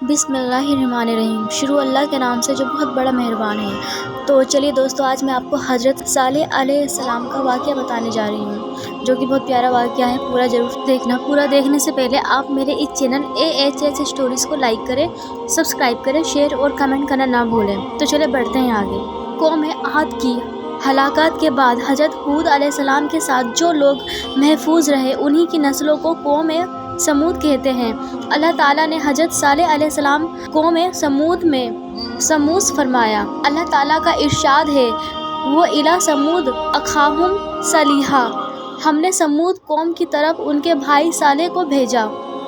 بسم اللہ الرحمن الرحیم۔ شروع اللہ کے نام سے جو بہت بڑا مہربان ہے۔ تو چلیے دوستو، آج میں آپ کو حضرت صالح علیہ السلام کا واقعہ بتانے جا رہی ہوں، جو کہ بہت پیارا واقعہ ہے۔ پورا ضرور دیکھنا۔ پورا دیکھنے سے پہلے آپ میرے اس چینل AHH اسٹوریز کو لائک کریں، سبسکرائب کریں، شیئر اور کمنٹ کرنا نہ بھولیں۔ تو چلے بڑھتے ہیں آگے۔ قوم عاد کی ہلاکت کے بعد حضرت ہود علیہ السلام کے ساتھ جو لوگ محفوظ رہے، انہی کی نسلوں کو قوم سمود کہتے ہیں۔ اللہ تعالیٰ نے حضرت صالح علیہ السلام قوم سمود میں سموس فرمایا۔ اللہ تعالیٰ کا ارشاد ہے، وَإِلَىٰ ثَمُودَ أَخَاهُمْ صَالِحًا، ہم نے سمود قوم کی طرف ان کے بھائی صالح کو بھیجا۔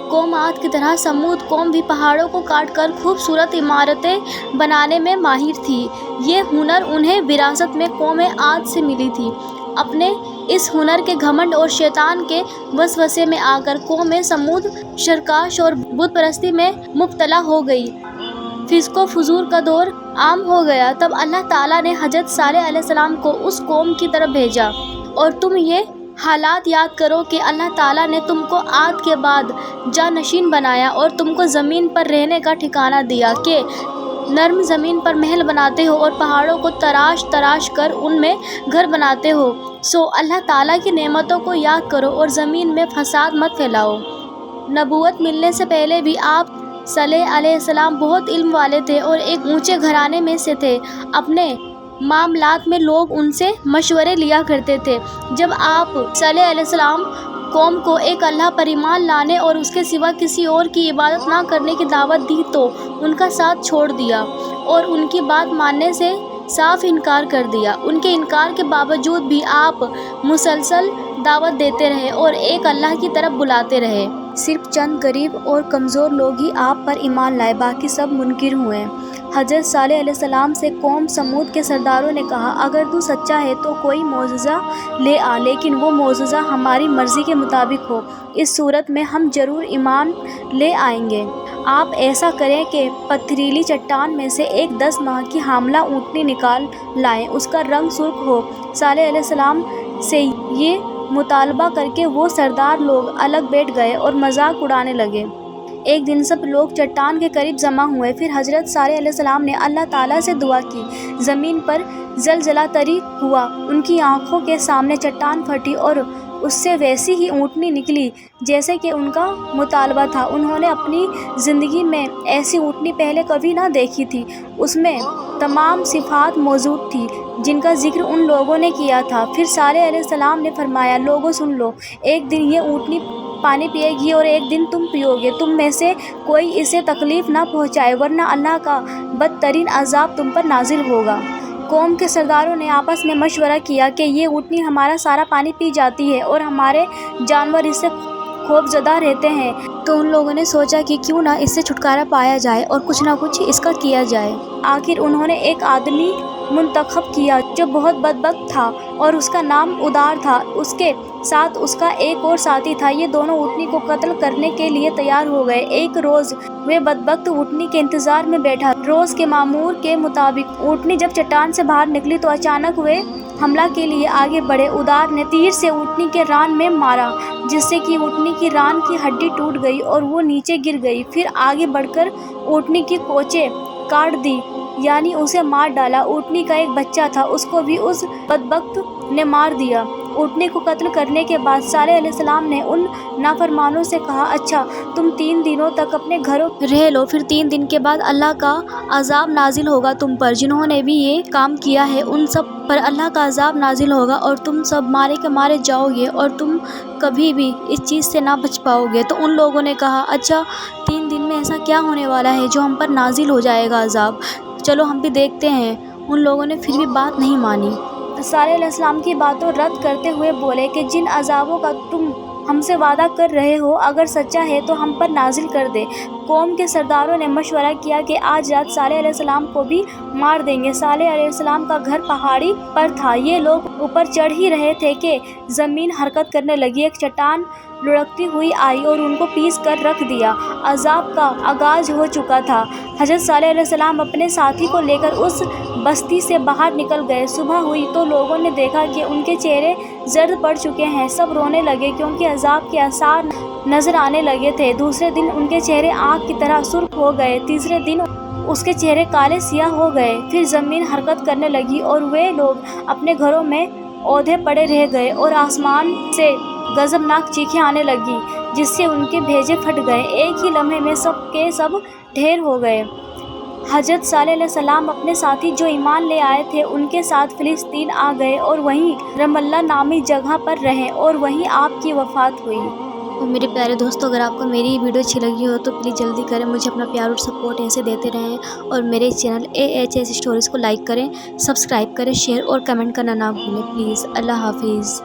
قوم عاد کی طرح سمود قوم بھی پہاڑوں کو کاٹ کر خوبصورت عمارتیں بنانے میں ماہر تھی۔ یہ ہنر انہیں وراثت میں قوم عاد سے ملی تھی۔ اپنے اس ہنر کے گھمنڈ اور شیطان کے وسوسے میں آ کر قوم سمود شرکاش اور بت پرستی میں مبتلا ہو گئی۔ فسق و فجور کا دور عام ہو گیا۔ تب اللہ تعالیٰ نے حضرت صالح علیہ السلام کو اس قوم کی طرف بھیجا، اور تم یہ حالات یاد کرو کہ اللہ تعالیٰ نے تم کو عاد کے بعد جانشین بنایا اور تم کو زمین پر رہنے کا ٹھکانہ دیا کہ نرم زمین پر محل بناتے ہو اور پہاڑوں کو تراش تراش کر ان میں گھر بناتے ہو۔ سو اللہ تعالیٰ کی نعمتوں کو یاد کرو اور زمین میں فساد مت پھیلاؤ۔ نبوت ملنے سے پہلے بھی آپ صالح علیہ السلام بہت علم والے تھے اور ایک اونچے گھرانے میں سے تھے۔ اپنے معاملات میں لوگ ان سے مشورے لیا کرتے تھے۔ جب آپ صالح علیہ السلام قوم کو ایک اللہ پر ایمان لانے اور اس کے سوا کسی اور کی عبادت نہ کرنے کی دعوت دی تو ان کا ساتھ چھوڑ دیا اور ان کی بات ماننے سے صاف انکار کر دیا۔ ان کے انکار کے باوجود بھی آپ مسلسل دعوت دیتے رہے اور ایک اللہ کی طرف بلاتے رہے۔ صرف چند غریب اور کمزور لوگ ہی آپ پر ایمان لائے، باقی سب منکر ہوئے۔ حضرت صالح علیہ السلام سے قوم سمود کے سرداروں نے کہا، اگر تو سچا ہے تو کوئی معجزہ لے آ، لیکن وہ معجزہ ہماری مرضی کے مطابق ہو۔ اس صورت میں ہم ضرور ایمان لے آئیں گے۔ آپ ایسا کریں کہ پتھریلی چٹان میں سے ایک 10 ماہ کی حاملہ اونٹنی نکال لائیں، اس کا رنگ سرخ ہو۔ صالح علیہ السلام سے یہ مطالبہ کر کے وہ سردار لوگ الگ بیٹھ گئے اور مذاق اڑانے لگے۔ ایک دن سب لوگ چٹان کے قریب جمع ہوئے۔ پھر حضرت صالح علیہ السلام نے اللہ تعالیٰ سے دعا کی۔ زمین پر زلزلہ طاری ہوا، ان کی آنکھوں کے سامنے چٹان پھٹی اور اس سے ویسی ہی اونٹنی نکلی جیسے کہ ان کا مطالبہ تھا۔ انہوں نے اپنی زندگی میں ایسی اونٹنی پہلے کبھی نہ دیکھی تھی۔ اس میں تمام صفات موجود تھیں جن کا ذکر ان لوگوں نے کیا تھا۔ پھر صالح علیہ السلام نے فرمایا، لوگوں سن لو، ایک دن یہ اونٹنی پانی پیے گی اور ایک دن تم پیو گے۔ تم میں سے کوئی اسے تکلیف نہ پہنچائے، ورنہ اللہ کا بدترین عذاب تم پر نازل ہوگا۔ قوم کے سرداروں نے آپس میں مشورہ کیا کہ یہ اونٹنی ہمارا سارا پانی پی جاتی ہے اور ہمارے جانور اس سے خوف زدہ رہتے ہیں، تو ان لوگوں نے سوچا کہ کیوں نہ اس سے چھٹکارا پایا جائے اور کچھ نہ کچھ اس کا کیا جائے۔ آخر انہوں نے ایک آدمی منتخب کیا جو بہت بدبخت تھا اور اس کا نام ادار تھا۔ اس کے ساتھ اس کا ایک اور ساتھی تھا۔ یہ دونوں اونٹنی کو قتل کرنے کے لیے تیار ہو گئے۔ ایک روز وہ بدبخت اونٹنی کے انتظار میں بیٹھا۔ روز کے معمول کے مطابق اونٹنی جب چٹان سے باہر نکلی تو اچانک وہ حملہ کے لیے آگے بڑھے۔ ادار نے تیر سے اونٹنی کے ران میں مارا، جس سے کہ اونٹنی کی ران کی ہڈی ٹوٹ گئی اور وہ نیچے گر گئی۔ پھر آگے بڑھ کر اونٹنی کی کوچیں کاٹ دی، یعنی اسے مار ڈالا۔ اونٹنی کا ایک بچہ تھا، اس کو بھی اس بدبخت نے مار دیا۔ اونٹنی کو قتل کرنے کے بعد صالح علیہ السلام نے ان نافرمانوں سے کہا، اچھا تم 3 دنوں تک اپنے گھروں رہ لو، پھر 3 دن کے بعد اللہ کا عذاب نازل ہوگا تم پر۔ جنہوں نے بھی یہ کام کیا ہے ان سب پر اللہ کا عذاب نازل ہوگا اور تم سب مارے کے مارے جاؤ گے اور تم کبھی بھی اس چیز سے نہ بچ پاؤ گے۔ تو ان لوگوں نے کہا، اچھا 3 دن میں ایسا کیا ہونے والا ہے جو ہم پر نازل ہو جائے گا عذاب؟ چلو ہم بھی دیکھتے ہیں۔ ان لوگوں نے پھر بھی بات نہیں مانی۔ صالح علیہ السلام کی باتوں رد کرتے ہوئے بولے کہ جن عذابوں کا تم ہم سے وعدہ کر رہے ہو، اگر سچا ہے تو ہم پر نازل کر دے۔ قوم کے سرداروں نے مشورہ کیا کہ آج رات صالح علیہ السلام کو بھی مار دیں گے۔ صالح علیہ السلام کا گھر پہاڑی پر تھا۔ یہ لوگ اوپر چڑھ ہی رہے تھے کہ زمین حرکت کرنے لگی۔ ایک چٹان لڑکتی ہوئی آئی اور ان کو پیس کر رکھ دیا۔ عذاب کا آغاز ہو چکا تھا۔ حضرت صالح علیہ السلام اپنے ساتھی کو لے کر اس بستی سے باہر نکل گئے۔ صبح ہوئی تو لوگوں نے دیکھا کہ ان کے چہرے زرد پڑ چکے ہیں۔ سب رونے لگے کیونکہ عذاب کے آثار نظر آنے لگے تھے۔ دوسرے دن ان کے چہرے آگ کی طرح سرخ ہو گئے۔ تیسرے دن اس کے چہرے کالے سیاہ ہو گئے۔ پھر زمین حرکت کرنے لگی اور وہ لوگ اپنے گھروں میں اوندھے پڑے رہ گئے اور آسمان سے غضبناک چیخیں آنے لگیں جس سے ان کے بھیجے پھٹ گئے۔ ایک ہی لمحے میں سب کے سب ڈھیر ہو گئے۔ حضرت صالح علیہ السلام اپنے ساتھی جو ایمان لے آئے تھے ان کے ساتھ فلسطین آ گئے اور وہیں رملہ نامی جگہ پر رہے اور وہیں آپ کی وفات ہوئی۔ تو میرے پیارے دوستو، اگر آپ کو میری یہ ویڈیو اچھی لگی ہو تو پلیز جلدی کریں، مجھے اپنا پیار اور سپورٹ ایسے دیتے رہیں اور میرے چینل AHS اسٹوریز کو لائک کریں، سبسکرائب کریں، شیئر اور کمنٹ کرنا نہ بھولیں پلیز۔ اللہ حافظ۔